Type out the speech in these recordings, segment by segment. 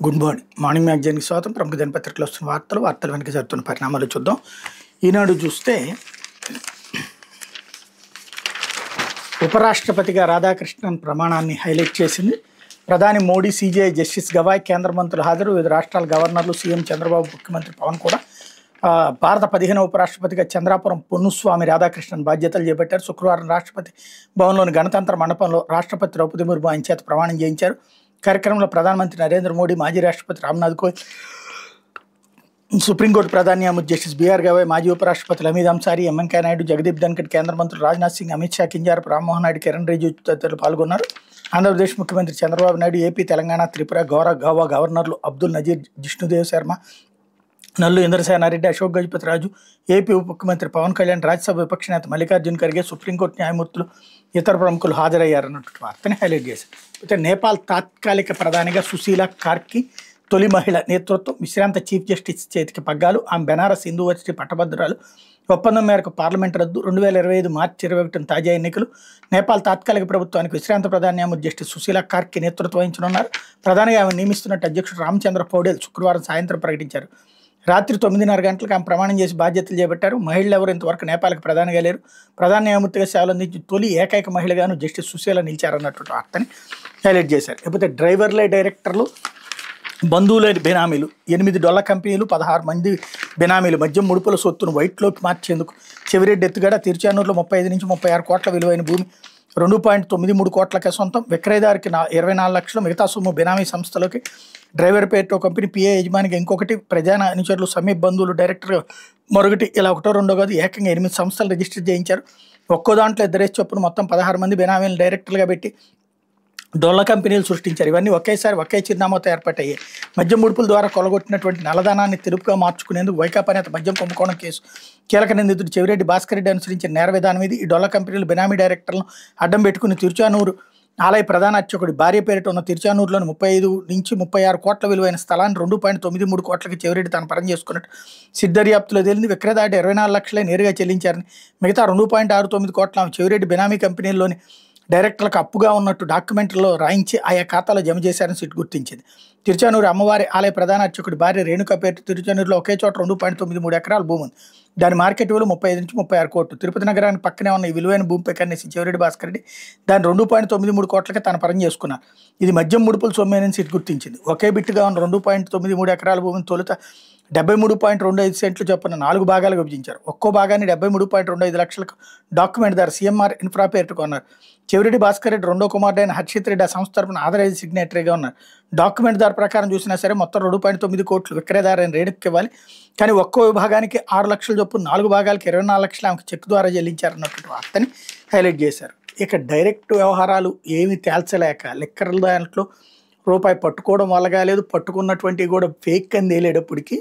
Good morning మ్యాగజైన్కి స్వాగతం. ప్రముఖ దినపత్రికలు వస్తున్న వార్తలు వెనక జరుగుతున్న పరిణామాలు చూద్దాం. ఈనాడు చూస్తే ఉపరాష్ట్రపతిగా రాధాకృష్ణన్ ప్రమాణాన్ని హైలైట్ చేసింది. ప్రధాని మోడీ, సిజేఐ జస్టిస్ గవాయ్, కేంద్ర మంత్రులు హాజరు. వివిధ రాష్ట్రాల గవర్నర్లు, సీఎం చంద్రబాబు, ముఖ్యమంత్రి పవన్ కూడా. భారత 15వ ఉపరాష్ట్రపతిగా చంద్రాపురం పొన్నుస్వామి రాధాకృష్ణన్ బాధ్యతలు చేపట్టారు. శుక్రవారం రాష్ట్రపతి భవన్లోని గణతంత్ర మండపంలో రాష్ట్రపతి ద్రౌపది ముర్ము ఆయన చేత ప్రమాణం చేయించారు. కార్యక్రమంలో ప్రధానమంత్రి నరేంద్ర మోడీ, మాజీ రాష్ట్రపతి రామ్నాథ్ కోవింద్, సుప్రీంకోర్టు ప్రధాన న్యాయమూర్తి జస్టిస్ బిఆర్ గవాయ్, మాజీ ఉపరాష్ట్రపతులు హమీద్ అన్సారీ, వెంకయ్య నాయుడు, జగదీప్ ధన్కడ్, కేంద్ర మంత్రులు రాజ్నాథ్ సింగ్, అమిత్ షా, కింజారపు రామ్మోహన్ నాయుడు, కిరణ్ రిజిజు తదితరులు పాల్గొన్నారు. ఆంధ్రప్రదేశ్ ముఖ్యమంత్రి చంద్రబాబు నాయుడు, ఏపీ, తెలంగాణ, త్రిపుర, గోవా గవర్నర్లు అబ్దుల్ నజీర్, జిష్ణుదేవ్ శర్మ, నల్లు ఇంద్రసేనారెడ్డి, అశోక్ గజపతి రాజు, ఏపీ ఉప ముఖ్యమంత్రి పవన్ కళ్యాణ్, రాజ్యసభ విపక్ష నేత మల్లికార్జున్ ఖర్గే, సుప్రీంకోర్టు న్యాయమూర్తులు, ఇతర ప్రముఖులు హాజరయ్యారన్నట్టు వార్తని హైలైట్ చేశారు. అయితే నేపాల్ తాత్కాలిక ప్రధానిగా సుశీలా కార్కి తొలి మహిళ నేతృత్వం. విశ్రాంత చీఫ్ జస్టిస్ చేతికి పగ్గాలు. ఆమె బెనారస్ హిందూ యూనివర్సిటీ పట్టభద్రురాలు. ఒప్పందం మేరకు పార్లమెంట్ రద్దు. 2025 మార్చి 21 తాజా ఎన్నికలు. నేపాల్ తాత్కాలిక ప్రభుత్వానికి విశ్రాంత ప్రధాన న్యాయమూర్తి జస్టిస్ సుశీలా కార్కి నేతృత్వం వహించనున్నారు. ప్రధానిగా ఆమె నియమిస్తున్నట్టు అధ్యక్షుడు రామచంద్ర పౌడేల్ శుక్రవారం సాయంత్రం ప్రకటించారు. రాత్రి 9:30 గంటలకు ఆమె ప్రమాణం చేసి బాధ్యతలు చేపట్టారు. మహిళలు ఎవరు ఇంతవరకు నేపాల్కి ప్రధానిగా లేరు. ప్రధాన న్యాయమూర్తిగా సేవలు అందించి తొలి ఏకైక మహిళగాను జస్టిస్ సుశీల నిలిచారన్నట్టు వార్తని హైలైట్ చేశారు. లేకపోతే డ్రైవర్లే డైరెక్టర్లు, బంధువులేని బెనామీలు. 8 డొల్ల కంపెనీలు, 16 మంది బెనామీలు. మద్యం ముడుపుల సొత్తును వైట్లోకి మార్చేందుకు చెవిరెడ్డి ఎత్తుగడ. తిరుచానూరులో 35 నుంచి 36 కోట్ల విలువైన భూమి 2.93 కోట్లకే సొంతం. విక్రయదారికి 24 లక్షలు. మిగతా సొమ్ము బెనామీ సంస్థలోకి. డ్రైవర్ పేరుతో కంపెనీ, పిఏ యజమానికి ఇంకొకటి, ప్రజా అనుచరులు, సమీప బంధువులు డైరెక్టర్గా మరొకటి, ఇలా ఒకటో రెండో కాదు ఏకంగా 8 సంస్థలు రిజిస్టర్ చేయించారు. ఒక్కో దాంట్లో 2 చొప్పున మొత్తం 16 మంది బెనామీలను డైరెక్టర్లుగా పెట్టి డొల్ల కంపెనీలు సృష్టించారు. ఇవన్నీ ఒకేసారి ఒకే చిరునామాతో ఏర్పాటయ్యాయి. మద్యం ముడుపుల ద్వారా కొలగొట్టినటువంటి నల్లధనాన్ని తెలుపుగా మార్చుకునేందుకు వైకాపా నేత మద్యం కుంభకోణం కేసు కీలక నిందితుడు చెవిరెడ్డి భాస్కర్ రెడ్డి అనుసరించిన నేర విధానం ఇది. ఈ డొల్ల కంపెనీలు బెనామీ డైరెక్టర్లను అడ్డం పెట్టుకుని తిరుచానూరు ఆలయ ప్రధాన అర్చకుడి భార్య పేరిట ఉన్న తిరుచానూరులోని 35 నుంచి 36 కోట్ల విలువైన స్థలాన్ని 2.93 కోట్లకి చెవిరెడ్డి తాను పరం చేసుకున్నట్టు సిద్ధర్యాప్తులో తేలింది. విక్రయదాటి 24 లక్షలే నేరుగా చెల్లించారని, మిగతా 2.69 కోట్ల చెవిరెడ్డి బెనామీ కంపెనీల్లోని డైరెక్టర్లకు అప్పుగా ఉన్నట్టు డాక్యుమెంట్లలో రాయించి ఆయా ఖాతాలో జమ చేశారని సిట్ గుర్తించింది. తిరుచానూరు అమ్మవారి ఆలయ ప్రధాన అర్చకుడి భార్య రేణుక పేరు తిరుచానూరులో ఒకే చోట 2.93 ఎకరాల భూమి ఉంది. దాని మార్కెట్ విలువ 35 నుంచి 36 కోట్లు. తిరుపతి నగరానికి పక్కనే ఉన్న ఈ విలువైన భూమిపై కన్నేసి చెవిరెడ్డి భాస్కర్ రెడ్డి దాన్ని 2.93 కోట్లకి తన పరం చేసుకున్నారు. ఇది మద్యం ముడుపుల సొమ్మేనని సిట్ గుర్తించింది. ఒకే బిట్టుగా ఉన్న 2.93 ఎకరాల భూమిని తొలుత 73.25 సెంట్లు చొప్పున 4 భాగాలుగా విభజించారు. ఒక్కో భాగాన్ని 73.25 లక్షలకు డాక్యుమెంట్ ధర సిఎంఆర్ ఇన్ఫ్రా పేరుతో కొన్నారు. చెవిరెడ్డి భాస్కర్ రెడ్డి రెండో కుమారుడైన హర్షిత్ రెడ్డి ఆ సంస్థ తరపున ఆథరైజ్ సిగ్నేటరీగా ఉన్నారు. డాక్యుమెంట్ ధర ప్రకారం చూసినా సరే మొత్తం 2.9 కోట్లు విక్రయదారైన రేణుకి ఇవ్వాలి. కానీ ఒక్కో విభాగానికి 6 లక్షల చొప్పున 4 భాగాలకి 24 లక్షలు ఆమెకు చెక్ ద్వారా చెల్లించారన్నటువంటి వార్తని హైలైట్ చేశారు. ఇక డైరెక్ట్ వ్యవహారాలు ఏమి తేల్చలేక లిక్కర్ల దాంట్లో రూపాయి పట్టుకోవడం వల్ల కాలేదు, పట్టుకున్నటువంటివి కూడా ఫేక్ అని తేలేటప్పటికి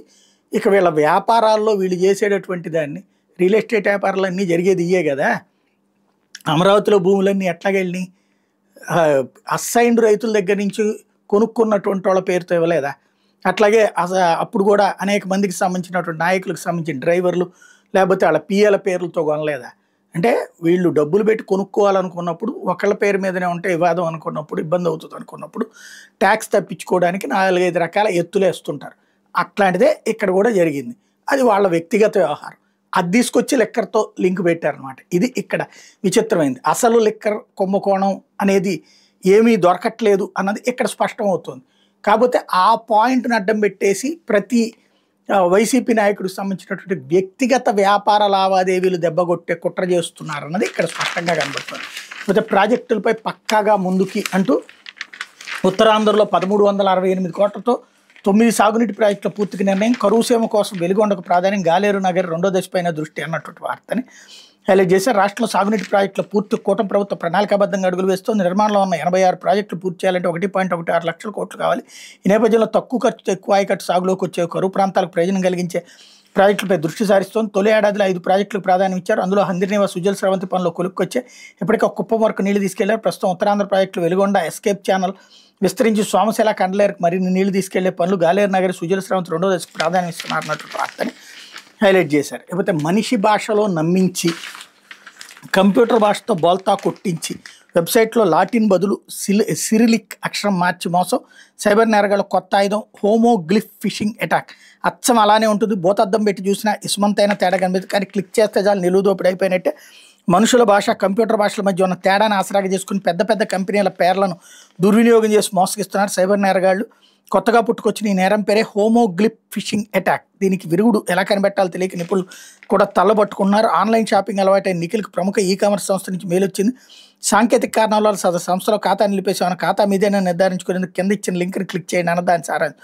ఇక వీళ్ళ వ్యాపారాల్లో వీళ్ళు చేసేటటువంటి దాన్ని, రియల్ ఎస్టేట్ వ్యాపారాలన్నీ జరిగేది ఇయ్యే కదా. అమరావతిలో భూములన్నీ ఎట్లాగెళ్ళి అస్సైన్డ్ రైతుల దగ్గర నుంచి కొనుక్కున్నటువంటి వాళ్ళ పేరుతో ఇవ్వలేదా? అట్లాగే అప్పుడు కూడా అనేక మందికి సంబంధించినటువంటి నాయకులకు సంబంధించిన డ్రైవర్లు లేకపోతే వాళ్ళ పిఏల పేర్లతో కొనలేదా? అంటే వీళ్ళు డబ్బులు పెట్టి కొనుక్కోవాలనుకున్నప్పుడు ఒకళ్ళ పేరు మీదనే ఉంటే వివాదం అనుకున్నప్పుడు, ఇబ్బంది అవుతుంది అనుకున్నప్పుడు ట్యాక్స్ తప్పించుకోవడానికి 4-5 రకాల ఎత్తులు వేస్తుంటారు. అట్లాంటిదే ఇక్కడ కూడా జరిగింది. అది వాళ్ళ వ్యక్తిగత వ్యవహారం. అది తీసుకొచ్చి లిక్కర్తో లింక్ పెట్టారనమాట. ఇది ఇక్కడ విచిత్రమైంది. అసలు లిక్కర్ కుంభకోణం అనేది ఏమీ దొరకట్లేదు అన్నది ఇక్కడ స్పష్టమవుతుంది. కాకపోతే ఆ పాయింట్ని అడ్డం పెట్టేసి ప్రతి వైసీపీ నాయకుడికి సంబంధించినటువంటి వ్యక్తిగత వ్యాపార లావాదేవీలు దెబ్బగొట్టే కుట్ర చేస్తున్నారన్నది ఇక్కడ స్పష్టంగా కనబడుతుంది. అయితే ప్రాజెక్టులపై పక్కాగా ముందుకి అంటూ ఉత్తరాంధ్రలో 1368 కోట్లతో 9 సాగునీటి ప్రాజెక్టుల పూర్తికి నిర్ణయం. కరువు సీమ కోసం వెలుగొండకు ప్రాధాన్యం. గాలేరు నగర్ రెండో దశపైన దృష్టి అన్నటువంటి వార్తని హైలైట్ చేశారు. రాష్ట్రంలో సాగునీటి ప్రాజెక్టుల పూర్తి కూటమి ప్రభుత్వం ప్రణాళికాబద్ధంగా అడుగులు వేస్తోంది. నిర్మాణంలో ఉన్న 86 ప్రాజెక్టులు పూర్తి చేయాలంటే 1.16 లక్షల కోట్లు కావాలి. ఈ నేపథ్యంలో తక్కువ ఖర్చుతో ఎక్కువ ఆయకట్టు సాగులోకి వచ్చే కరువు ప్రాంతాలకు ప్రయోజనం కలిగించే ప్రాజెక్టులపై దృష్టి సారిస్తోంది. తొలి ఏడాదిలో 5 ప్రాజెక్టులకు ప్రాధాన్యం ఇచ్చారు. అందులో హంద్రీనివా సుజల్ స్రవంతి పనులు కొలుక్కొచ్చే ఇప్పటికే కుప్పం వరకు నీళ్లు తీసుకెళ్లారు. ప్రస్తుతం ఉత్తరాంధ్ర ప్రాజెక్టులు వెలుగొండ ఎస్కేప్ ఛానల్ విస్తరించి సోమశిల కండలేరుకు మరిన్ని నీళ్లు తీసుకెళ్లే పనులు. గాలేరు నగరి సుజల స్రవంతి రెండో దశకు ప్రాధాన్యం ఇస్తున్నారు వార్తని హైలైట్ చేశారు. లేకపోతే మనిషి భాషలో నమ్మించి కంప్యూటర్ భాషతో బోల్తా కొట్టించి వెబ్సైట్లో లాటిన్ బదులు సిరిలిక్ అక్షరం మార్చి మోసం, సైబర్ నేరగాళ్ళ కొత్త ఆయుధం హోమోగ్లిఫ్ ఫిషింగ్ అటాక్. అచ్చం అలానే ఉంటుంది, భూతద్దం పెట్టి చూసినా ఇసుమంతైనా తేడా కనిపిస్తుంది. కానీ క్లిక్ చేస్తే చాలు నిలువుదోపిడి అయిపోయినట్టే. మనుషుల భాష కంప్యూటర్ భాషల మధ్య ఉన్న తేడాను ఆసరాగా చేసుకుని పెద్ద పెద్ద కంపెనీల పేర్లను దుర్వినియోగం చేసి మోసగిస్తున్నారు సైబర్ నేరగాళ్లు. కొత్తగా పుట్టుకొచ్చిన ఈ నేరం పేరే హోమోగ్లిఫ్ ఫిషింగ్ అటాక్. దీనికి విరుగుడు ఎలా కనిపెట్టాలో తెలియక నిపుణులు కూడా తల్లబట్టుకున్నారు. ఆన్లైన్ షాపింగ్ అలవాటైన నిఖిల్కి ప్రముఖ కామర్స్ సంస్థ నుంచి మెయిల్ వచ్చింది. సాంకేతిక కారణాల వల్ల సంస్థలో ఖాతా నిలిపేసామని, ఖాతా మీదేనా నిర్ధారించుకునేందుకు కింద ఇచ్చిన లింక్ని క్లిక్ చేయండి అన్న దాని సారాంశం.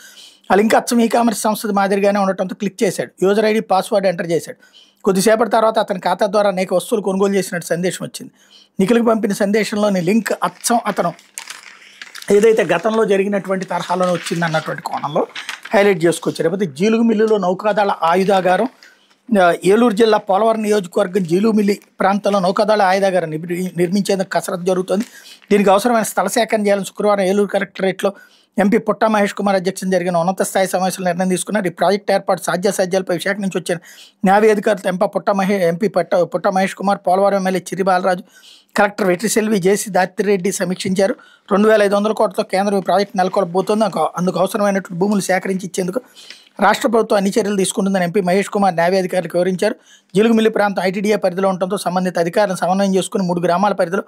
ఆ లింక్ అచ్చం కామర్స్ సంస్థ మాదిరిగానే ఉండటంతో క్లిక్ చేశాడు. యూజర్ ఐడి పాస్వర్డ్ ఎంటర్ చేశాడు. కొద్దిసేపటి తర్వాత అతని ఖాతా ద్వారా అనేక వస్తువులు కొనుగోలు చేసినట్టు సందేశం వచ్చింది. నిఖిల్కి పంపిన సందేశంలోని లింక్ అచ్చం అతను ఏదైతే గతంలో జరిగినటువంటి తరహాలోనే వచ్చింది అన్నటువంటి కోణంలో హైలైట్ చేసుకొచ్చారు. లేకపోతే జీలుగుమిల్లిలో నౌకాదళ ఆయుధాగారం. ఏలూరు జిల్లా పోలవరం నియోజకవర్గం జీలుగుమిల్లి ప్రాంతంలో నౌకాదళ ఆయుధాగారం నిర్మించేందుకు కసరత్తు జరుగుతుంది. దీనికి అవసరమైన స్థల సేకరణ చేయాలని శుక్రవారం ఏలూరు కలెక్టరేట్లో ఎంపీ పుట్టా మహేష్ కుమార్ అధ్యక్షతన జరిగిన ఉన్నత స్థాయి సమావేశంలో నిర్ణయం తీసుకున్నారు. ఈ ప్రాజెక్టు ఏర్పాటు సాధ్యాసాధ్యాలపై విశాఖ నుంచి వచ్చిన న్యాయ అధికారులతో ఎంపీ పుట్టా మహేష్ కుమార్, పోలవరం ఎమ్మెల్యే చిరి బాలరాజు, కలెక్టర్ వెట్రిసెల్వి, జేసీ దాత్తిరెడ్డి సమీక్షించారు. 2500 కోట్లతో కేంద్రం ఈ ప్రాజెక్టు నెలకొల్పబోతోంది. అందుకు అవసరమైనటువంటి భూములు సేకరించి ఇచ్చేందుకు రాష్ట్ర ప్రభుత్వం అన్ని చర్యలు తీసుకుంటుందని ఎంపీ మహేష్ కుమార్ న్యాయాధికారులకు వివరించారు. జీలుగుమిల్లి ప్రాంతం ఐటీడీఏ పరిధిలో ఉండటంతో సంబంధిత అధికారులను సమన్వయం చేసుకుని 3 గ్రామాల పరిధిలో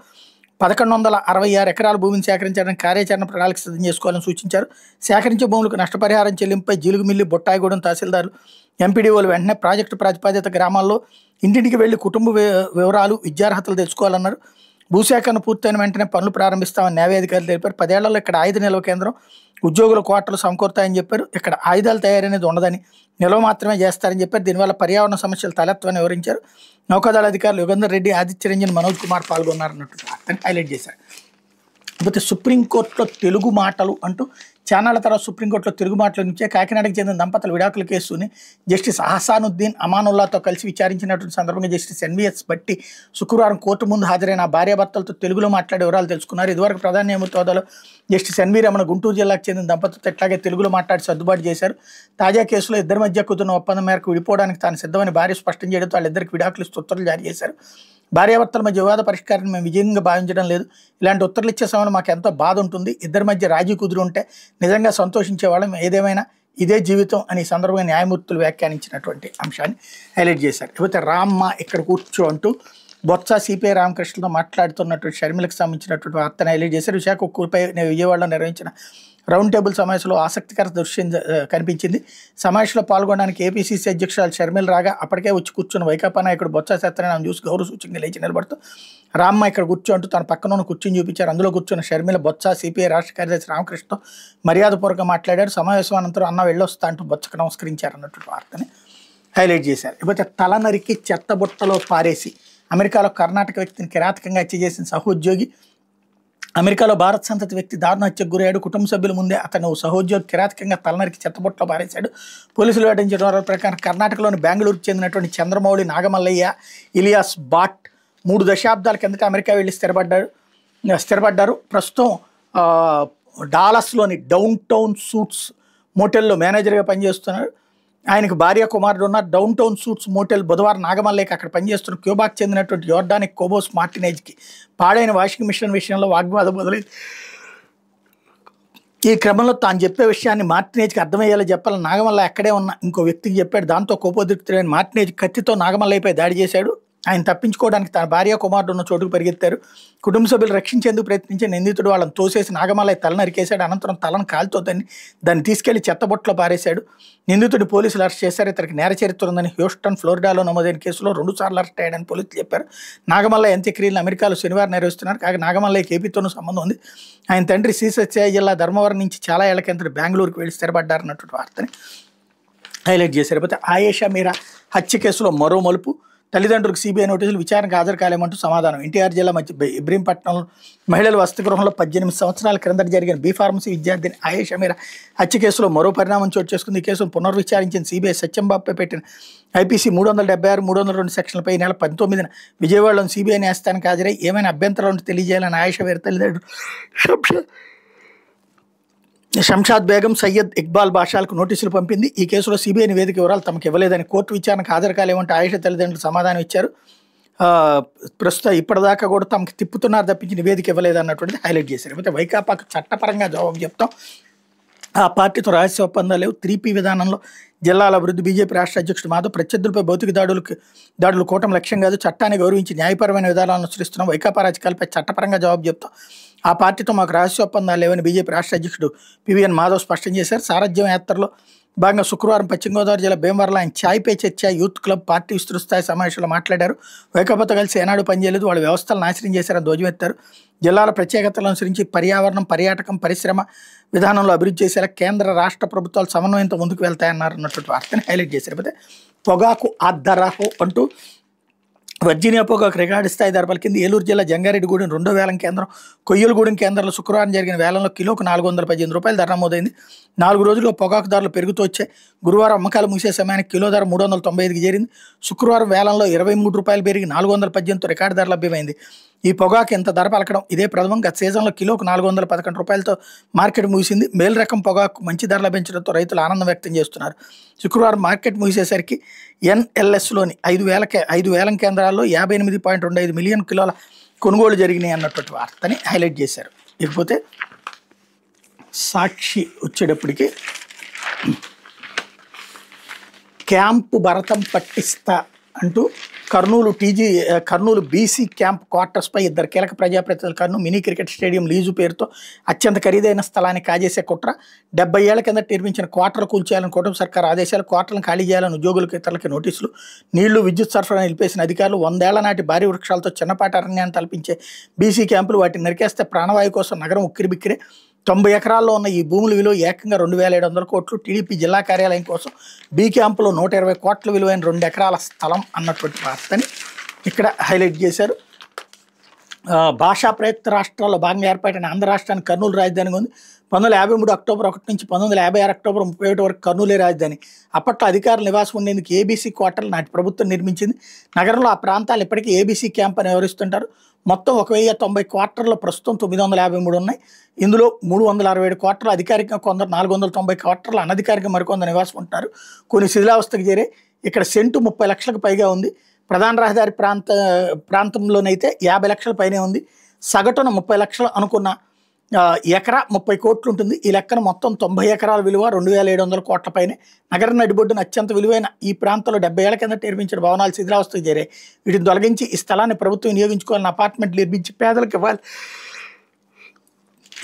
1166 ఎకరాల భూమిని సేకరించడానికి కార్యాచరణ ప్రణాళిక సిద్ధం చేసుకోవాలని సూచించారు. సేకరించే భూములకు నష్టపరిహారం చెల్లింపై జీలుగుమిల్లి, బొట్టాయిగూడెం తహసీల్దారులు, ఎంపీడీఓలు వెంటనే ప్రాజెక్టు ప్రతిపాదిత గ్రామాల్లో ఇంటింటికి వెళ్లి కుటుంబ వివరాలు, విద్యార్హతలు తెచ్చుకోవాలన్నారు. భూసేకరణ పూర్తయిన వెంటనే పనులు ప్రారంభిస్తామని న్యాయాధికారులు తెలిపారు. 10 ఏళ్లలో ఇక్కడ ఆయుధ నిల్వ కేంద్రం, ఉద్యోగుల క్వార్టర్లు సమకూరుతాయని చెప్పారు. ఇక్కడ ఆయుధాలు తయారనేది ఉండదని, నిల్వ మాత్రమే చేస్తారని చెప్పారు. దీనివల్ల పర్యావరణ సమస్యలు తలెత్తవని వివరించారు. నౌకాదళ అధికారులు యుగంధర్ రెడ్డి, ఆదిత్య రంజన్, మనోజ్ కుమార్ పాల్గొన్నారన్నట్టు హైలైట్ చేశారు. కాకపోతే సుప్రీంకోర్టులో తెలుగు మాటలు అంటూ చానాళ్ల తర్వాత సుప్రీంకోర్టులో తెలుగు మాటల నుంచే కాకినాడకు చెందిన దంపతుల విడాకుల కేసుని జస్టిస్ అహసానుద్దీన్ అమానుల్లాతో కలిసి విచారించినటువంటి సందర్భంగా జస్టిస్ ఎన్వీఎస్ బట్టి శుక్రవారం కోర్టు ముందు హాజరైన భార్యాభర్తలతో తెలుగులో మాట్లాడే వివరాలు తెలుసుకున్నారు. ఇదివరకు ప్రధాన న్యాయమూర్తి హోదాలో జస్టిస్ ఎన్వీ రమణ గుంటూరు జిల్లాకు చెందిన దంపతులతో ఇట్లాగే తెలుగులో మాట్లాడి సర్దుబాటు చేశారు. తాజా కేసులో ఇద్దరి మధ్య కుదిరిన ఒప్పందం మేరకు విడిపోవడానికి తాను సిద్ధమని భార్య స్పష్టం చేయడంతో వాళ్ళిద్దరికి విడాకులు ఉత్తర్వులు జారీ చేశారు. భార్యాభర్తల మధ్య వివాద పరిష్కారాన్ని మేము విజయంగా భావించడం లేదు. ఇలాంటి ఉత్తర్వులు ఇచ్చే సమయంలో మాకు ఎంతో బాధ ఉంటుంది. ఇద్దరి మధ్య రాజీ కుదిరి ఉంటే నిజంగా సంతోషించే వాళ్ళం. ఏదేమైనా ఇదే జీవితం అని సందర్భంగా న్యాయమూర్తులు వ్యాఖ్యానించినటువంటి అంశాన్ని హైలైట్ చేశారు. లేకపోతే రామ్మ ఇక్కడ కూర్చో అంటూ బొత్స సిపిఐ రామకృష్ణతో మాట్లాడుతున్నటువంటి షర్మిలకు సంబంధించినటువంటి వార్తను హైలైట్ చేశారు. విశాఖ ఉక్కుపై విజయవాడలో నిర్వహించిన రౌండ్ టేబుల్ సమావేశంలో ఆసక్తికర దృశ్యం కనిపించింది. సమావేశంలో పాల్గొనడానికి ఏపీసీసీ అధ్యక్షురాలు షర్మిల రాగా అప్పటికే వచ్చి కూర్చున్న వైకాపా నాయకుడు బొత్స సత్యనారాయణ చూసి గౌరవ సూచనగా లేచి నిలబడుతూ రామ్మ ఇక్కడ కూర్చో అంటూ తన పక్కన ఉన్న కుర్చీని చూపించారు. అందులో కూర్చున్న షర్మిల బొత్స సిపిఐ రాష్ట్ర కార్యదర్శి రామకృష్ణతో మర్యాదపూర్వకంగా మాట్లాడారు. సమావేశం అనంతరం అన్న వెళ్ళొస్తా అంటూ బొత్సకు నమస్కరించారు అన్నటువంటి వార్తని హైలైట్ చేశారు. లేకపోతే తలనరికి చెత్తబుట్టలో పారేసి అమెరికాలో కర్ణాటక వ్యక్తిని కిరాతకంగా హత్య చేసిన సహోద్యోగి, అమెరికాలో భారత సంతతి వ్యక్తి దారుణ హత్యకు గురయ్యాడు. కుటుంబ సభ్యుల ముందే అతను సహోద్యోగి కిరాతకంగా తలనరికి చెత్తబుట్టలో పారేశాడు. పోలీసులు వెల్లడించిన వారి ప్రకారం కర్ణాటకలోని బెంగళూరుకు చెందినటువంటి చంద్రమౌళి నాగమల్లయ్య ఇలియాస్ బాట్ 3 దశాబ్దాల కిందట అమెరికా వెళ్ళి స్థిరపడ్డారు. ప్రస్తుతం డాలస్లోని డౌన్ టౌన్ సూట్స్ మోటెల్లో మేనేజర్గా పనిచేస్తున్నారు. ఆయనకు భార్య, కుమారుడు ఉన్నారు. డౌన్ టౌన్ సూట్స్ మోటెల్ బుధవారం నాగమల్లయ్యకి అక్కడ పనిచేస్తున్న క్యూబాకు చెందినటువంటి యోర్డానిక్ కోబోస్ మార్టినేజ్కి పాడైన వాషింగ్ మిషన్ విషయంలో వాగ్వాదం మొదలైంది. ఈ క్రమంలో తాను చెప్పే విషయాన్ని మార్టినేజ్కి అర్థమయ్యేలా చెప్పాలని నాగమల్లయ్య అక్కడే ఉన్న ఇంకో వ్యక్తికి చెప్పాడు. దాంతో కోపోద్రిక్తుడైన మార్టినేజ్ కత్తితో నాగమల్లయ్యపై దాడి చేశాడు. ఆయన తప్పించుకోవడానికి తన భార్య, కుమారుడు ఉన్న చోటుకు పరిగెత్తారు. కుటుంబ సభ్యులు రక్షించేందుకు ప్రయత్నించి నిందితుడు వాళ్ళని తోసేసి నాగమల్లయ్య తల నరికేశాడు. అనంతరం తలను కాలుతో దాన్ని తీసుకెళ్లి చెత్తబొట్టలో పారేశాడు. నిందితుడిని పోలీసులు అరెస్ట్ చేశారు. ఇతనికి నేర చరిత్ర ఉందని హ్యూస్టన్, ఫ్లోరిడాలో నమోదైన కేసులో 2 సార్లు అరెస్ట్ అయ్యాడని పోలీసులు చెప్పారు. నాగమల్లయ్య అంత్యక్రియలను అమెరికాలో శనివారం నిర్వహిస్తున్నారు. కాగా నాగమల్లయ్యకి ఏపీతోనూ సంబంధం ఉంది. ఆయన తండ్రి శ్రీసత్య జిల్లా ధర్మవరం నుంచి చాలా ఏళ్ల కిందట బెంగళూరుకు వెళ్ళి స్థిరపడ్డారన్నటువంటి వార్తని హైలైట్ చేశారు. లేకపోతే ఆయేషా మీరా హత్య కేసులో మరో మలుపు. తల్లిదండ్రులకు సిబిఐ నోటీసులు, విచారణకు హాజరు కాలేమంటూ సమాధానం. ఎన్టీఆర్ జిల్లా మధ్య ఇబ్రహీంపట్నంలో మహిళల వసతి గృహంలో 18 సంవత్సరాల క్రిందట జరిగిన బీఫార్మసీ విద్యార్థిని ఆయేషా మీరా హత్య కేసులో మరో పరిణామం చోటు చేసుకుంది. ఈ కేసును పునర్విచారించిన సిబిఐ సత్యంబాబుపై పెట్టిన ఐపీసీ 376, 302 సెక్షన్లపై ఈ నెల 19న విజయవాడలోని సిబిఐ న్యాయస్థానానికి హాజరై ఏమైనా అభ్యంతరాలను తెలియజేయాలని ఆయేషా మీరా తల్లిదండ్రులు శంషాద్ బేగం, సయ్యద్ ఇక్బాల్ బాషాలకు నోటీసులు పంపింది. ఈ కేసులో సిబిఐ నివేదిక వివరాలు తమకు ఇవ్వలేదని, కోర్టు విచారణకు హాజరు కాలేమంటే ఆయేషా తల్లిదండ్రులు సమాధానం ఇచ్చారు. ప్రస్తుతం ఇప్పటిదాకా కూడా తమకు తిప్పుతున్నారు తప్పించి నివేదిక ఇవ్వలేదు అన్నటువంటిది హైలైట్ చేశారు. అయితే వైకాపాకు చట్టపరంగా జవాబు చెప్తాం, ఆ పార్టీతో రహస్య ఒప్పందాలు లేవు, 3P విధానంలో జిల్లాల అభివృద్ధి, బీజేపీ రాష్ట్ర అధ్యక్షుడు మాధవ్ ప్రత్యర్థులపై భౌతిక దాడులు కూటమి లక్ష్యం కాదు, చట్టాన్ని గౌరవించి న్యాయపరమైన విధానాలను అనుసరిస్తున్నాం, వైకాపా రాజకీయాలపై చట్టపరంగా జవాబు చెప్తాం, ఆ పార్టీతో మాకు రహస్య ఒప్పందాలు లేవని బీజేపీ రాష్ట్ర అధ్యక్షుడు పివిఎన్ మాధవ్ స్పష్టం చేశారు. సారథ్యం యాత్రలో భాగంగా శుక్రవారం పశ్చిమ గోదావరి జిల్లా భీమవరంలో ఆయన ఛాయ్ పే చర్చ యూత్ క్లబ్ పార్టీ విస్తృత స్థాయి సమావేశంలో మాట్లాడారు. వైకాపాతో కలిసి ఏనాడు పనిచేయలేదు, వాళ్ళ వ్యవస్థలు నాశనం చేశారని ధ్వజమెత్తారు. జిల్లాల ప్రత్యేకతలను అనుసరించి పర్యావరణం, పర్యాటకం, పరిశ్రమ విధానంలో అభివృద్ధి చేసేలా కేంద్ర రాష్ట్ర ప్రభుత్వాలు సమన్వయంతో ముందుకు వెళ్తాయన్నారు అన్నటువంటి వార్తని హైలైట్ చేశారు. అయితే పొగాకు ఆద్దరాహో అంటూ వర్జీనియా పొగాకు రికార్డు స్థాయి ధరల కింద ఏలూరు జిల్లా జంగారెడ్డిగూడెం 2వ వేలం కేంద్రం, కొయ్యలగూడెం కేంద్రంలో శుక్రవారం జరిగిన వేలంలో కిలోకు 418 రూపాయలు ధర నమోదైంది. 4 రోజుల్లో పొగాకు ధరలు పెరుగుతూ వచ్చాయి. గురువారం అమ్మకాలు ముగిసే సమయానికి కిలో ధర 395కి చేరింది. శుక్రవారం వేలంలో 23 రూపాయలు పెరిగి 418తో రికార్డు ధర లభ్యమైంది. ఈ పొగాకు ఎంత ధర పలకడం ఇదే ప్రథమం. గత సీజన్లో కిలోకు 411 రూపాయలతో మార్కెట్ ముగిసింది. మేలు రకం పొగాకు మంచి ధర లభించడంతో రైతులు ఆనందం వ్యక్తం చేస్తున్నారు. శుక్రవారం మార్కెట్ ముగిసేసరికి ఎన్ఎల్ఎస్లోని 5 వేలం కేంద్రాల్లో 58.25 మిలియన్ కిలోల కొనుగోలు జరిగినాయి అన్నటువంటి వార్తని హైలైట్ చేశారు. ఇకపోతే సాక్షి వచ్చేటప్పటికి క్యాంపు భరతం పట్టిస్తా అంటూ కర్నూలు బీసీ క్యాంప్ క్వార్టర్స్పై 2 కీలక ప్రజాప్రతినిధుల Kurnool mini cricket stadium lease పేరుతో అత్యంత ఖరీదైన స్థలాన్ని కాజేసే కుట్ర. 70 ఏళ్ల కింద నిర్మించిన క్వార్టర్లు కూల్చేయాలని కుటుంబ సర్కార్ ఆదేశాలు. క్వార్టర్లను ఖాళీ చేయాలని ఉద్యోగులకు, ఇతరులకి నోటీసులు. నీళ్లు, విద్యుత్ సరఫరా నిలిపేసిన అధికారులు. 100 ఏళ్ల నాటి భారీ వృక్షాలతో చిన్నపాటి అరణ్యాన్ని తలపించే బీసీ క్యాంపులు, వాటిని నరికేస్తే ప్రాణవాయు కోసం నగరం ఉక్కిరిబిక్కిరే. 90 ఎకరాల్లో ఉన్న ఈ భూముల విలువ ఏకంగా 2700 కోట్లు. టీడీపీ జిల్లా కార్యాలయం కోసం బీ క్యాంపులో 120 కోట్ల విలువైన 2 ఎకరాల స్థలం అన్నటువంటి వార్తని ఇక్కడ హైలైట్ చేశారు. భాషా ప్రయుక్త రాష్ట్రాల్లో భాగంగా ఏర్పాటైన ఆంధ్ర రాష్ట్రానికి కర్నూలు రాజధానిగా ఉంది. 1953 అక్టోబర్ 1 నుంచి 1956 అక్టోబర్ 31 వరకు కర్నూలే రాజధాని. అప్పట్లో అధికారుల నివాసం ఉండేందుకు ఏబీసీ క్వార్టర్లు నాటి ప్రభుత్వం నిర్మించింది. నగరంలో ఆ ప్రాంతాలు ఇప్పటికీ ఏబీసీ క్యాంప్ అని వివరిస్తుంటారు. మొత్తం 1090 క్వార్టర్లు ప్రస్తుతం 953 ఉన్నాయి. ఇందులో 367 క్వార్టర్లు అధికారికంగా, కొందరు 490 క్వార్టర్లు అనధికారికంగా మరికొందరు నివాసం ఉంటున్నారు. కొన్ని శిథిలావస్థకు చేరే. ఇక్కడ సెంటు 30 లక్షలకు పైగా ఉంది. ప్రధాన రహదారి ప్రాంతంలోనైతే 50 లక్షల పైనే ఉంది. సగటున 30 లక్షలు అనుకున్న ఎకరా 30 కోట్లు ఉంటుంది. ఈ లెక్కన మొత్తం 90 ఎకరాల విలువ 2700 కోట్ల పైనే. నగర నడిబొడ్డున అత్యంత విలువైన ఈ ప్రాంతంలో 70 ఏళ్ల కింద నిర్మించిన భవనాలు శిథిలావస్థకు చేరాయి. వీటిని తొలగించి ఈ స్థలాన్ని ప్రభుత్వం వినియోగించుకోవాలని అపార్ట్మెంట్లు నిర్మించి పేదలకు ఇవ్వాలి.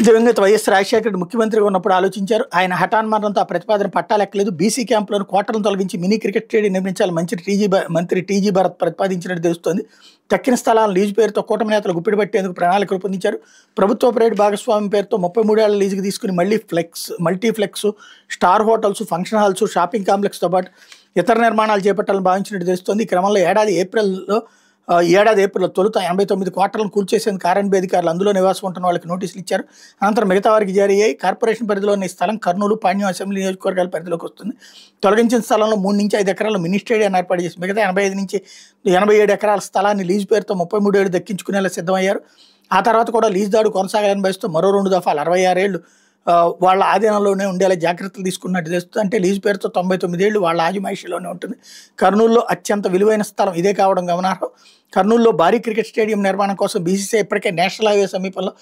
దివంగత వైఎస్ రాజశేఖర రెడ్డి ముఖ్యమంత్రిగా ఉన్నప్పుడు ఆలోచించారు. ఆయన హఠాన్మరణంతో ఆ ప్రతిపాదన పట్టాలెక్కలేదు. బీసీ క్యాంపులను క్వార్టర్లను తొలగించి మినీ క్రికెట్ స్టేడియం నిర్మించాలి మంత్రి టీజీ భరత్ ప్రతిపాదించినట్టు తెలుస్తోంది. తక్కిన స్థలాలను లీజు పేరుతో కూటమి నేతలు గుప్పిడి పట్టేందుకు ప్రణాళిక రూపొందించారు. ప్రభుత్వ ప్రైవేట్ భాగస్వామ్యం పేరుతో 33 ఏళ్ల లీజుకు తీసుకుని multiplex, star hotels, function halls, shopping కాంప్లెక్స్తో పాటు ఇతర నిర్మాణాలు చేపట్టాలని భావించినట్టు తెలుస్తోంది. ఈ క్రమంలో ఏడాది ఏప్రిల్లో తొలుత 89 క్వార్టర్లను కూల్చేసేందుకు ఆర్ఎన్బీ అధికారులు అందులో నివాసం ఉంటున్న వాళ్ళకి నోటీసులు ఇచ్చారు. అనంతరం మిగతా వారికి జారీ అయ్యాయి. కార్పొరేషన్ పరిధిలోని స్థలం కర్నూలు, పాణ్యం అసెంబ్లీ నియోజకవర్గాల పరిధిలోకి వస్తుంది. తొలగించిన స్థలంలో 3 నుంచి 5 ఎకరాల మినీ స్టేడియాన్ని ఏర్పాటు చేసి మిగతా 85 నుంచి 87 ఎకరాల స్థలాన్ని లీజు పేరుతో 33 ఏళ్ళు దక్కించుకునేలా సిద్ధమయ్యారు. ఆ తర్వాత కూడా లీజు దాడు కొనసాగాలని భావిస్తూ మరో 2 దఫాలు 66 ఏళ్ళు వాళ్ళ ఆధీనంలోనే ఉండేలా జాగ్రత్తలు తీసుకున్నట్టు తెలుస్తుంది. అంటే లీజు పేరుతో 99 ఏళ్ళు వాళ్ళ ఆజమాయిషీలోనే ఉంటుంది. కర్నూలులో అత్యంత విలువైన స్థలం ఇదే కావడం గమనార్హం. కర్నూలులో భారీ క్రికెట్ స్టేడియం నిర్మాణం కోసం బీసీసీ ఇప్పటికే నేషనల్ హైవే సమీపంలో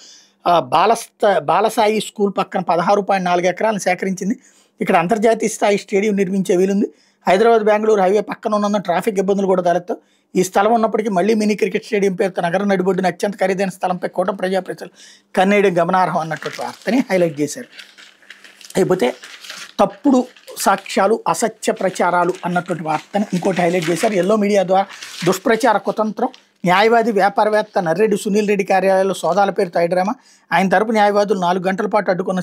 బాలసాయి స్కూల్ పక్కన 16.4 ఎకరాలను సేకరించింది. ఇక్కడ అంతర్జాతీయ స్థాయి స్టేడియం నిర్మించే వీలుంది. హైదరాబాద్ బెంగళూరు హైవే పక్కన ఉన్నందున ట్రాఫిక్ ఇబ్బందులు కూడా తలెత్తాయి. ఈ స్థలం ఉన్నప్పటికీ మళ్ళీ మినీ క్రికెట్ స్టేడియం పేరుతో నగరం నడిబొడ్డున అత్యంత ఖరీదైన స్థలంపై కూటమి ప్రజాప్రతినిధులు కన్నేయడం గమనార్హం అన్నటువంటి వార్తని హైలైట్ చేశారు. అయిపోతే తప్పుడు సాక్ష్యాలు, అసత్య ప్రచారాలు అన్నటువంటి వార్తని ఇంకోటి హైలైట్ చేశారు. ఎల్లో మీడియా ద్వారా దుష్ప్రచార కుతంత్రం. న్యాయవాది, వ్యాపారవేత్త నర్రెడ్డి సునీల్ రెడ్డి కార్యాలయంలో సోదాల పేరుతో హైడ్రామా. ఆయన తరపు న్యాయవాదులు 4 గంటల పాటు అడ్డుకున్న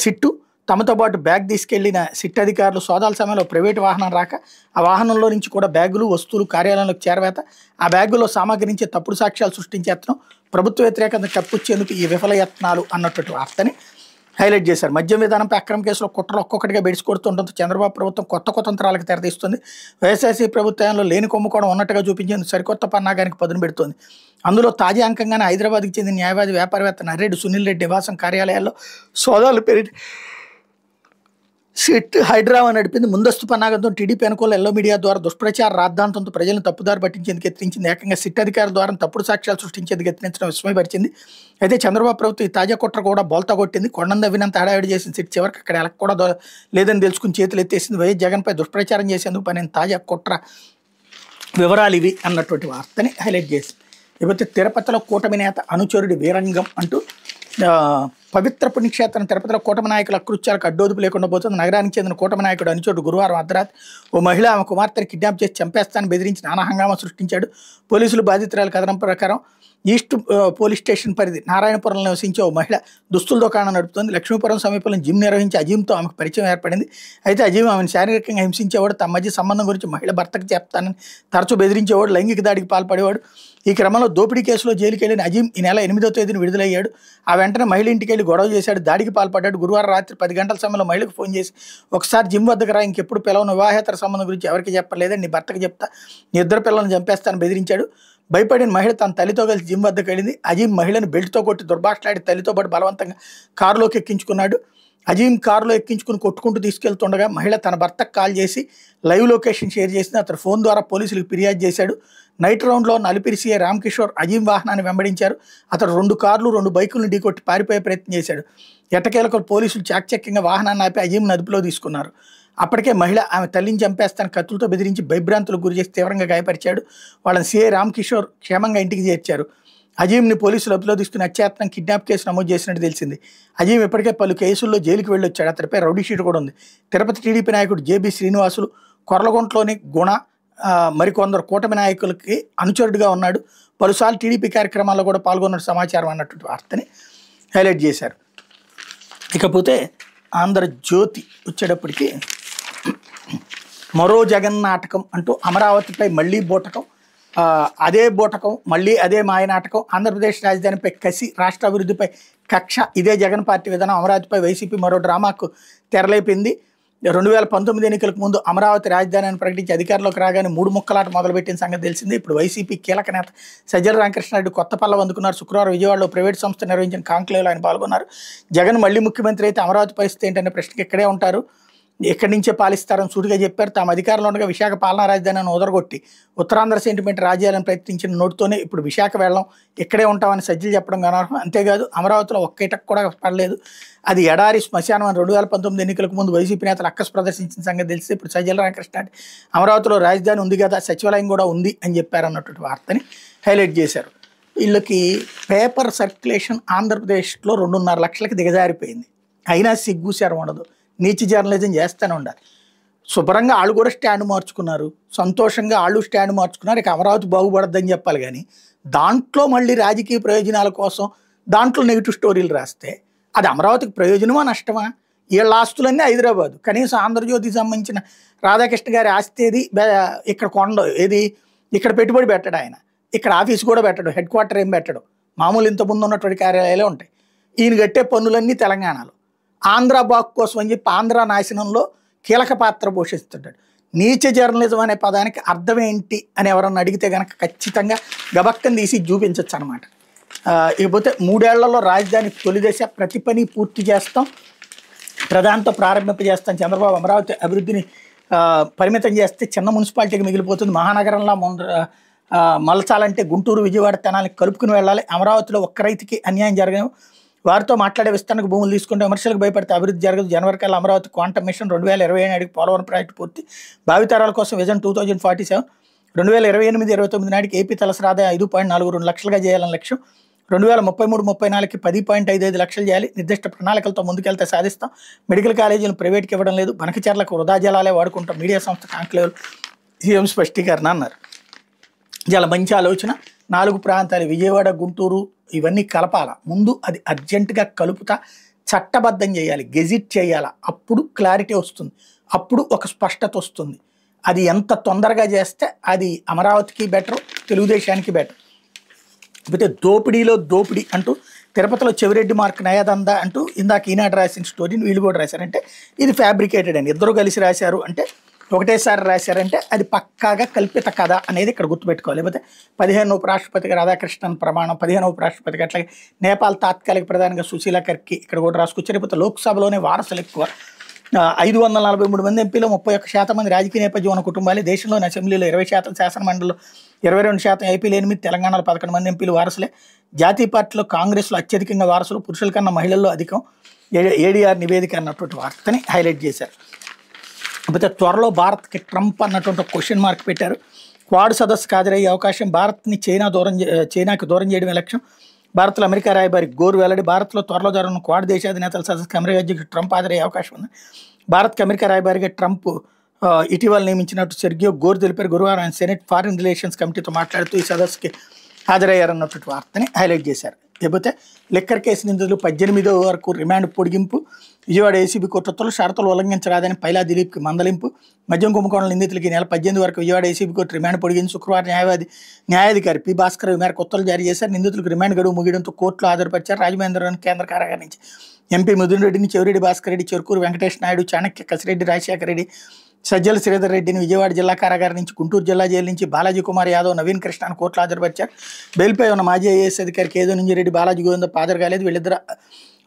సిట్టు. తమతో పాటు బ్యాగ్ తీసుకెళ్లిన సిట్ అధికారులు సోదాల సమయంలో ప్రైవేటు వాహనం రాక ఆ వాహనంలో నుంచి కూడా బ్యాగులు, వస్తువులు కార్యాలయంలోకి చేరవేత. ఆ బ్యాగులో సామాగ్రి నుంచి తప్పుడు సాక్ష్యాలు సృష్టించే యత్నం. ప్రభుత్వ వ్యతిరేకత కప్పిచ్చేందుకు ఈ విఫల యత్నాలు అన్నటువంటి వార్తని హైలైట్ చేశారు. మద్యం విధానంపై అక్రమ కేసులో కుట్రలు ఒక్కొక్కటిగా బెడిసికొడుతుండటంతో చంద్రబాబు ప్రభుత్వం కొత్త కుతంత్రాలకు తెరతీస్తుంది. వైఎస్ఆర్సీ ప్రభుత్వంలో లేని కొమ్ముకోవడం ఉన్నట్టుగా చూపించేందుకు సరికొత్త పన్నాగానికి పదును పెడుతోంది. అందులో తాజా అంకంగానే హైదరాబాద్కి చెందిన న్యాయవాది, వ్యాపారవేత్త నర్రెడ్డి సునీల్ రెడ్డి నివాసం కార్యాలయాల్లో సోదాలు సిట్ హైడ్రామా నడిపింది. ముందస్తు పన్నాగంతో టీడీపీ అనుకూల ఎల్లో మీడియా ద్వారా దుష్ప్రచార రాద్ధాంతంతో ప్రజలను తప్పుదారి పట్టించేందుకు యత్నించింది. ఏకంగా సిట్ అధికారుల ద్వారా తప్పుడు సాక్ష్యాలు సృష్టించేందుకు యత్నించడం విస్మయపరిచింది. అయితే చంద్రబాబు ప్రభుత్వం ఈ తాజా కుట్ర కూడా బోల్తా కొట్టింది. కొండం దవ్వినంత హడావిడి చేసిన సిట్ చివరికి అక్కడ ఎలక్ కూడా లేదని తెలుసుకుని చేతులు ఎత్తేసింది. వైఎస్ జగన్పై దుష్ప్రచారం చేసేందుకు పని తాజా కుట్ర వివరాలు ఇవి అన్నటువంటి వార్తని హైలైట్ చేసింది. లేకపోతే తిరుపతిలో కూటమి నేత అనుచరుడి వీరంగం అంటూ పవిత్ర పుణ్యక్షేత్రం తిరుపతిలో కూటమి నాయకుల అకృత్యాలకు అడ్డోదుపు లేకుండా పోతుంది. నగరానికి చెందిన కూటమి నాయకుడు అనుచరుడు గురువారం అర్ధరాత్రి ఓ మహిళ ఆమె కుమార్తెను కిడ్నాప్ చేసి చంపేస్తానని బెదిరించి నానా హంగామా సృష్టించాడు. పోలీసులు బాధితురాల కథనం ప్రకారం ఈస్ట్ పోలీస్ స్టేషన్ పరిధి నారాయణపురంలో నివసించే ఓ మహిళ దుస్తుల దుకాణం నడుపుతుంది. లక్ష్మీపురం సమీపంలో జిమ్ నిర్వహించి అజీంతో ఆమెకు పరిచయం ఏర్పడింది. అయితే అజీం ఆమెను శారీరకంగా హింసించేవాడు. తమ మధ్య సంబంధం గురించి మహిళ భర్తకు చెప్తానని తరచూ బెదిరించేవాడు. లైంగిక దాడికి పాల్పడేవాడు. ఈ క్రమంలో దోపిడీ కేసులో జైలుకి వెళ్ళిన అజీం ఈ నెల 8వ తేదీన విడుదలయ్యాడు. ఆ వెంటనే మహిళ ఇంటికి వెళ్ళి గొడవ చేశాడు. దాడికి పాల్పడ్డాడు. గురువారం రాత్రి 10 గంటల సమయంలో మహిళకు ఫోన్ చేసి ఒకసారి జిమ్ వద్దకు రా, ఇంకెప్పుడు పిలవను, వివాహేతర సంబంధం గురించి ఎవరికి చెప్పలేదని నీ భర్తకు చెప్తా, నీ ఇద్దరు పిల్లలను చంపేస్తానని బెదిరించాడు. భయపడిన మహిళ తన తల్లితో కలిసి జిమ్ వద్దకు వెళ్ళింది. అజీం మహిళను బెల్ట్తో కొట్టి దుర్భాషలాడి తల్లితో పాటు బలవంతంగా కారులోకి ఎక్కించుకున్నాడు. అజీం కారులో ఎక్కించుకుని కొట్టుకుంటూ తీసుకెళ్తుండగా మహిళ తన భర్తకు కాల్ చేసి లైవ్ లొకేషన్ షేర్ చేసింది. అతను ఫోన్ ద్వారా పోలీసులకు ఫిర్యాదు చేశాడు. నైట్ రౌండ్లో అలిపిరి సీఐ రామకిషోర్ అజీం వాహనాన్ని వెంబడించారు. అతడు 2 కార్లు 2 బైకులను ఢీకొట్టి పారిపోయే ప్రయత్నం చేశాడు. ఎట్టకేలకు పోలీసులు చాకచక్యంగా వాహనాన్ని ఆపి అజీంను అదుపులో తీసుకున్నారు. అప్పటికే మహిళ ఆమె తల్లిని చంపేస్తాను కత్తులతో బెదిరించి భయభ్రాంతులకు గురి చేసి తీవ్రంగా గాయపరిచాడు. వాళ్ళని సీఐ రామకిషోర్ క్షేమంగా ఇంటికి చేర్చారు. అజీంని పోలీసులు అదుపులో తీసుకుని అత్యాత్నం కిడ్నాప్ కేసు నమోదు చేసినట్టు తెలిసింది. అజీం ఇప్పటికే పలు కేసుల్లో జైలుకి వెళ్ళొచ్చాడు. అతడిపై రౌడీ షీట్ కూడా ఉంది. తిరుపతి టీడీపీ నాయకుడు జేబీ శ్రీనివాసులు, కొర్లగొంటలోని గుణ మరికొందరు కూటమి నాయకులకి అనుచరుడిగా ఉన్నాడు. పలుసార్లు టీడీపీ కార్యక్రమాల్లో కూడా పాల్గొన్న సమాచారం అన్నటువంటి వార్తని హైలైట్ చేశారు. ఇకపోతే ఆంధ్రజ్యోతి వచ్చేటప్పటికి మరో జగన్ నాటకం అంటూ అమరావతిపై మళ్ళీ బూటకం, అదే బూటకం మళ్ళీ అదే మాయనాటకం. ఆంధ్రప్రదేశ్ రాజధానిపై కసి, రాష్ట్ర అభివృద్ధిపై కక్ష, ఇదే జగన్ పార్టీ విధానం. అమరావతిపై వైసీపీ మరో డ్రామాకు తెరలేపింది. 2019 ఎన్నికలకు ముందు అమరావతి రాజధాని అని ప్రకటించి అధికారంలోకి రాగానే 3 ముక్కలాట మొదలుపెట్టిన సంగతి తెలిసింది. ఇప్పుడు వైసీపీ కీలక నేత సజ్జల రామకృష్ణారెడ్డి కొత్త పల్లవి అందుకున్నారు. శుక్రవారం విజయవాడలో ప్రైవేట్ సంస్థ నిర్వహించిన కాంక్లేవ్లో ఆయన పాల్గొన్నారు. జగన్ మళ్ళీ ముఖ్యమంత్రి అయితే అమరావతి పరిస్థితి ఏంటనే ప్రశ్నకి ఇక్కడే ఉంటారు, ఎక్కడి నుంచే పాలిస్తారని సూటిగా చెప్పారు. తాము అధికారంలో ఉండగా విశాఖ పాలనా రాజధానిని ఉదరగొట్టి ఉత్తరాంధ్ర సెంటిమెంట్ రాజేయాలని ప్రయత్నించిన నోటితోనే ఇప్పుడు విశాఖ వెళ్ళం, ఇక్కడే ఉంటామని సజ్జలు చెప్పడం గమనార్హం. అంతేకాదు అమరావతిలో ఒక్క ఇటక్ కూడా పడలేదు, అది ఎడారి శ్మశానం అని 2019 ఎన్నికలకు ముందు వైసీపీ నేతలు అక్కసు ప్రదర్శించిన సంగతి తెలిసి ఇప్పుడు సజ్జల రామకృష్ణ అమరావతిలో రాజధాని ఉంది కదా, సచివాలయం కూడా ఉంది అని చెప్పారన్నటువంటి వార్తని హైలైట్ చేశారు. వీళ్ళకి పేపర్ సర్క్యులేషన్ ఆంధ్రప్రదేశ్లో 2.5 లక్షలకి దిగజారిపోయింది. అయినా సిగ్గుశారం ఉండదు, నీచ జర్నలిజం చేస్తూనే ఉండాలి. శుభ్రంగా వాళ్ళు కూడా స్టాండ్ మార్చుకున్నారు, సంతోషంగా వాళ్ళు స్టాండ్ మార్చుకున్నారు. ఇక అమరావతి బాగుపడద్దని చెప్పాలి కానీ దాంట్లో మళ్ళీ రాజకీయ ప్రయోజనాల కోసం దాంట్లో నెగిటివ్ స్టోరీలు రాస్తే అది అమరావతికి ప్రయోజనమా నష్టమా? వీళ్ళ ఆస్తులన్నీ హైదరాబాదు, కనీసం ఆంధ్రజ్యోతికి సంబంధించిన రాధాకృష్ణ గారి ఆస్తి ఏది, ఇక్కడ కొండ ఏది, ఇక్కడ పెట్టుబడి పెట్టడు ఆయన, ఇక్కడ ఆఫీస్ కూడా పెట్టడు, హెడ్ క్వార్టర్ ఏం పెట్టడు, మామూలు ఇంతకుముందు ఉన్నటువంటి కార్యాలయాలే ఉంటాయి. ఈయన కట్టే పన్నులన్నీ తెలంగాణలో. ఆంధ్ర బాక్ కోసం అని చెప్పి ఆంధ్ర నాశనంలో కీలక పాత్ర పోషిస్తుంటాడు. నీచ జర్నలిజం అనే పదానికి అర్థం ఏంటి అని ఎవరన్నా అడిగితే కనుక ఖచ్చితంగా గబక్కని తీసి చూపించవచ్చు అనమాట. ఇకపోతే 3 ఏళ్లలో రాజధాని తొలి దశ, ప్రతి పని పూర్తి చేస్తాం, ప్రధానితో ప్రారంభింపజేస్తాం. చంద్రబాబు అమరావతి అభివృద్ధిని పరిమితం చేస్తే చిన్న మున్సిపాలిటీకి మిగిలిపోతుంది. మహానగరంలో మలచాలంటే గుంటూరు, విజయవాడ, తెనాలికి కలుపుకుని వెళ్ళాలి. అమరావతిలో ఒక్క రైతుకి అన్యాయం జరగదు. వారితో మాట్లాడే విస్తరణకు భూములు తీసుకుంటే విమర్శలకు భయపడితే అభివృద్ధి జరగదు. జనవరి కల్లా అమరావతి క్వాంటమ్ మిషన్ 2027 నాటికి పోలవరం ప్రాజెక్టు పూర్తి, భావితరాల కోసం విజన్ 2047, 2028-29 నాటికి ఏపీ తలసరి ఆదాయం 5.42 లక్షలుగా చేయాలని లక్ష్యం. 2033-34కి 10.55 లక్షలు చేయాలి. నిర్దిష్ట ప్రణాళికలతో ముందుకెళ్తే సాధిస్తాం. మెడికల్ కాలేజీలను ప్రైవేట్కి ఇవ్వడం లేదు, బనకచర్లకు వృధా జలాలే వాడుకుంటాం. మీడియా సంస్థ కాంక్లేవ్ సీఎం స్పష్టీకరణ అన్నారు. చాలా మంచి ఆలోచన. 4 ప్రాంతాలు విజయవాడ, గుంటూరు ఇవన్నీ కలపాల. ముందు అది అర్జెంటుగా కలుపుతా చట్టబద్ధం చేయాలి, గెజిట్ చేయాలి. అప్పుడు క్లారిటీ వస్తుంది, అప్పుడు ఒక స్పష్టత వస్తుంది. అది ఎంత తొందరగా చేస్తే అది అమరావతికి బెటర్, తెలుగుదేశానికి బెటర్. అయితే దోపిడీలో దోపిడీ అంటూ తిరుపతిలో చెవిరెడ్డి మార్క్ నయాదంద అంటూ ఇందాక ఈనాడు రాసిన స్టోరీని వీళ్ళు కూడా రాశారంటే ఇది ఫ్యాబ్రికేటెడ్ అని. ఇద్దరు కలిసి రాశారు అంటే, ఒకటేసారి రాశారంటే అది పక్కాగా కల్పిత కథ అనేది ఇక్కడ గుర్తుపెట్టుకోవాలి. లేకపోతే 15వ ఉపరాష్ట్రపతిగా రాధాకృష్ణన్ ప్రమాణం, 15వ ఉపరాష్ట్రపతిగా అట్లాగే నేపాల్ తాత్కాలిక ప్రధానిగా సుశీలా కర్కి ఇక్కడ కూడా రాసుకొచ్చారు. లేకపోతే లోక్సభలోనే వారసులు ఎక్కువ. 543 మంది ఎంపీలు 31% మంది రాజకీయ నేపథ్యం ఉన్న కుటుంబాలే. దేశంలోని అసెంబ్లీలో 20%, శాసనమండలిలో 22% ఏపీలో 8, తెలంగాణలో 11 మంది ఎంపీలు వారసులే. జాతీయ పార్టీలో కాంగ్రెస్లో అత్యధికంగా వారసులు, పురుషుల కన్నా మహిళల్లో అధికం. ఏడీఆర్ నివేదిక అన్నటువంటి వార్తని హైలైట్ చేశారు. కాకపోతే త్వరలో భారత్కి ట్రంప్ అన్నటువంటి ఒక క్వశ్చన్ మార్క్ పెట్టారు. క్వాడ్ సదస్సుకు హాజరయ్యే అవకాశం, భారత్ని చైనాకి దూరం చేయడమే లక్ష్యం. భారత్లో అమెరికా రాయబారి గోర్ వెల్లడి. భారత్లో త్వరలో జరగనున్న క్వాడ్ దేశాధినేతల సదస్సుకు అమెరికా అధ్యక్షుడు ట్రంప్ హాజరయ్యే అవకాశం ఉంది. భారత్కి అమెరికా రాయబారిగా ట్రంప్ ఇటీవల నియమించినట్టు సెర్గియో గోర్ తెలిపారు. గురువారం ఆయన సెనెట్ ఫారిన్ రిలేషన్స్ కమిటీతో మాట్లాడుతూ ఈ సదస్సుకి హాజరయ్యారన్నటువంటి వార్తని హైలైట్ చేశారు. లేకపోతే లిక్కర్ కేసు నిందితులు 18వ వరకు రిమాండ్ పొడిగింపు. విజయవాడ ఏసీబీ కోర్టు ఉత్తర్వులు షరతులు ఉల్లంఘించరాదని పైలా దిలీప్కి మందలింపు. మద్యం కుంభకోణం నిందితులకి నెల 18 వరకు విజయవాడ ఏసీబీ కోర్టు రిమాండ్ పొడిగించి శుక్రవారం న్యాయాధికారి పి భాస్కర్ ఈ మేరకు ఉత్తర్వులు జారీ చేశారు. నిందితులకు రిమాండ్ గడువు ముగియడంతో కోర్టులో హాజరుపరిచారు. రాజమహేంద్రవరం కేంద్ర కారాగారం నుంచి ఎంపీ మిథున్ రెడ్డిని, చెవిరెడ్డి భాస్కర్ రెడ్డి, చెరుకూరు వెంకటేష్ నాయుడు, చాణక్య కసిరెడ్డి రాజశేఖర రెడ్డి, సజ్జల శ్రీధర్ రెడ్డిని విజయవాడ జిల్లా కారాగారం నుంచి, గుంటూరు జిల్లా జైలు నుంచి బాలాజీ కుమార్ యాదవ్, నవీన్ కృష్ణను కోర్టులో హాజరుపరిచారు. బెయిల్పై ఉన్న మాజీ ఐఏఎస్ అధికారి కేదో నుంజిరెడ్డి, బాలాజీ గోవిందప్ప హాజరు కాలేదు. వీళ్ళిద్దరు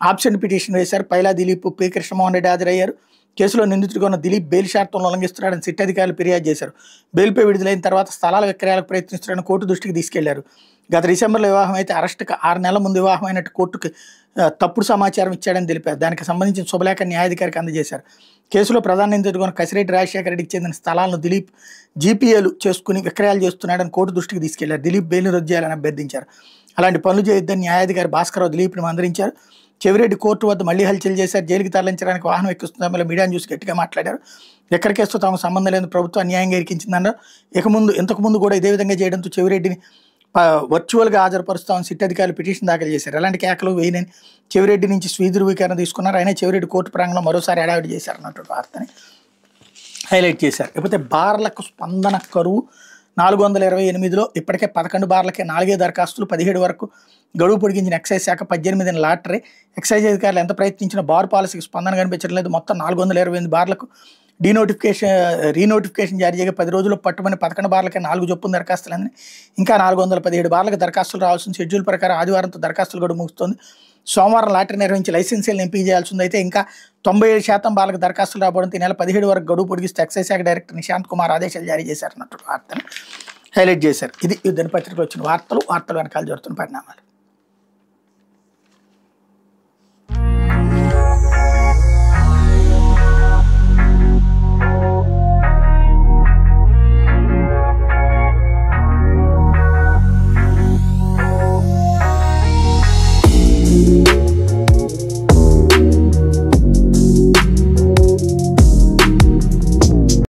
ఆబ్సెంట్ పిటిషన్ వేశారు. పైలా దిలీప్, పి కృష్ణమోహన్ రెడ్డి హాజరయ్యారు. కేసులో నిందితుడిగా ఉన్న దిలీప్ బెయిల్ షరతులను ఉల్లంఘిస్తున్నాడని సిట్ అధికారులు ఫిర్యాదు చేశారు. బెయిల్పై విడుదలైన తర్వాత స్థలాల విక్రయాలకు ప్రయత్నిస్తున్నాడని కోర్టు దృష్టికి తీసుకెళ్లారు. గత డిసెంబర్లో వివాహం అయితే అరెస్టుకు 6 నెలల ముందు వివాహం అయినట్టు కోర్టుకు తప్పుడు సమాచారం ఇచ్చాడని తెలిపారు. దానికి సంబంధించిన శుభలేఖ న్యాయాధికారికి అందజేశారు. కేసులో ప్రధాన నిందితుడిగా ఉన్న కసిరెడ్డి రాజశేఖర రెడ్డికి చెందిన స్థలాలను దిలీప్ జీపీఏలు చేసుకుని విక్రయాలు చేస్తున్నాడని కోర్టు దృష్టికి తీసుకెళ్లారు. దిలీప్ బెయిల్ని రద్దు చేయాలని అభ్యర్థించారు. అలాంటి పనులు చేయొద్దని న్యాయాధికారి భాస్కరరావు దిలీప్ని మందలించారు. చెవిరెడ్డి కోర్టు వద్ద మళ్లీ హల్చల్ చేశారు. జైలుకి తరలించడానికి వాహనం ఎక్కిస్తున్న మీడియాను చూసి గట్టిగా మాట్లాడారు. ఎక్కడి కేసుతో తమకు సంబంధం లేని ప్రభుత్వం అన్యాయంగా ఇరికించిందన్నారు. ఇంతకుముందు కూడా ఇదే విధంగా చేయడంతో చెవిరెడ్డిని వర్చువల్గా హాజరుపరుస్తామని సిట్ అధికారులు పిటిషన్ దాఖలు చేశారు. ఎలాంటి కేకలు వేయనని చెవిరెడ్డి నుంచి స్వీయ ధృవీకరణ తీసుకున్నారు. అయినా చెవిరెడ్డి కోర్టు ప్రాంగణంలో మరోసారి హడావిడి చేశారన్నటువంటి వార్తని హైలైట్ చేశారు. లేకపోతే బార్లకు స్పందన కరువు. 428లో ఇప్పటికే 11 బార్లకే 4 దరఖాస్తులు. 17 వరకు గడువు పొడిగించిన ఎక్సైజ్ శాఖ. 18 లాటరీ. ఎక్సైజ్ అధికారులు ఎంత ప్రయత్నించినా బార్ పాలసీకి స్పందన కనిపించడం లేదు. మొత్తం 428 బార్లకు రీనోటిఫికేషన్ జారీ చేయగా 10 రోజుల్లో పట్టుమని 11 బార్లకే 4 చొప్పున దరఖాస్తులని. ఇంకా 417 బార్లకు దరఖాస్తులు రావాల్సిన షెడ్యూల్ ప్రకారం ఆదివారంతో దరఖాస్తులు గడువు ముగుస్తుంది. సోమవారం లాటరీ నిర్వహించి లైసెన్సీలను ఎంపిక చేయాల్సింది. అయితే ఇంకా 97% బార్లకు దరఖాస్తులు రావడంతో ఈ నెల 17 వరకు గడువు పొడిగిస్తే ఎక్సైజ్ శాఖ డైరెక్టర్ నిశాంత్ కుమార్ ఆదేశాలు జారీ చేశారన్నట్టు వార్తను హైలైట్ చేశారు. ఇది దినపత్రికలో వచ్చిన వార్తలు వెనకాల జరుగుతున్న పరిణామాలు.